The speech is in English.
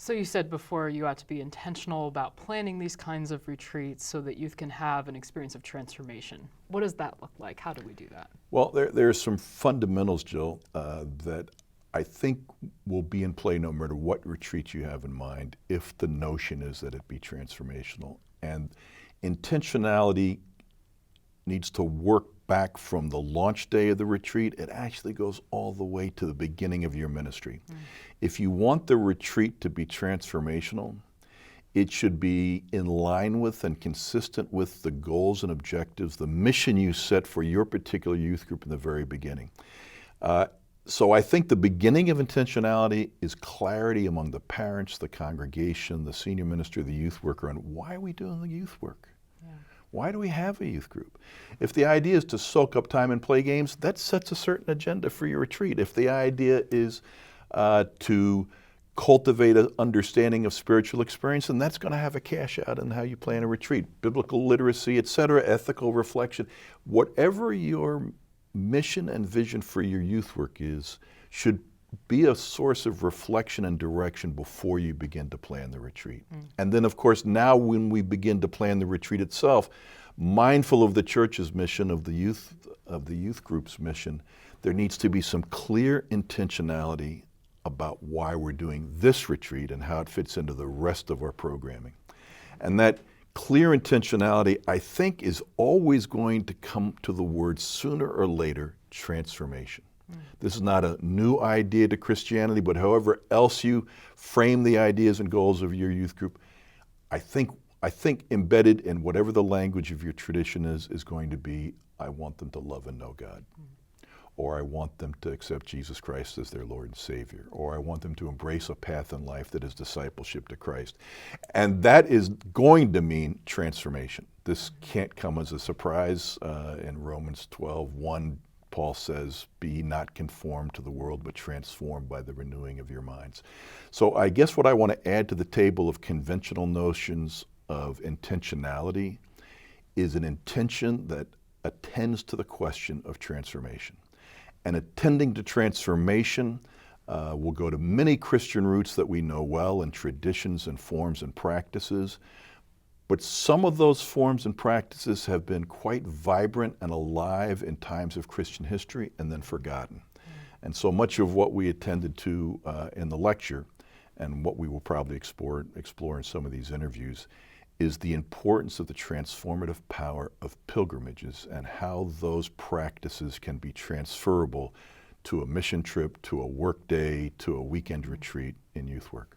So you said before you ought to be intentional about planning these kinds of retreats so that youth can have an experience of transformation. What does that look like? How do we do that? Well, there are some fundamentals, Jill, that I think will be in play no matter what retreat you have in mind if the notion is that it be transformational. And intentionality needs to work back from the launch day of the retreat. It actually goes all the way to the beginning of your ministry. If you want the retreat to be transformational, it should be in line with and consistent with the goals and objectives, the mission you set for your particular youth group in the very beginning. So I think the beginning of intentionality is clarity among the parents, the congregation, the senior minister, the youth worker on why are we doing the youth work? Why do we have a youth group? If the idea is to soak up time and play games, that sets a certain agenda for your retreat. If the idea is to cultivate an understanding of spiritual experience, and that's going to have a cash out in how you plan a retreat. Biblical literacy, etc., ethical reflection. Whatever your mission and vision for your youth work is, should be a source of reflection and direction before you begin to plan the retreat. And then, of course, now when we begin to plan the retreat itself, mindful of the church's mission, of the youth group's mission, there needs to be some clear intentionality about why we're doing this retreat and how it fits into the rest of our programming. And that clear intentionality, I think, is always going to come to the word sooner or later, transformation. This is not a new idea to Christianity, but however else you frame the ideas and goals of your youth group, I think embedded in whatever the language of your tradition is going to be, I want them to love and know God. Or I want them to accept Jesus Christ as their Lord and Savior. Or I want them to embrace a path in life that is discipleship to Christ. And that is going to mean transformation. This can't come as a surprise. In Romans 12:1, Paul says, be not conformed to the world, but transformed by the renewing of your minds. So I guess what I want to add to the table of conventional notions of intentionality is an intention that attends to the question of transformation. And attending to transformation will go to many Christian roots that we know well, and traditions and forms and practices. But some of those forms and practices have been quite vibrant and alive in times of Christian history and then forgotten. And so much of what we attended to in the lecture, and what we will probably explore in some of these interviews, is the importance of the transformative power of pilgrimages and how those practices can be transferable to a mission trip, to a work day, to a weekend retreat in youth work.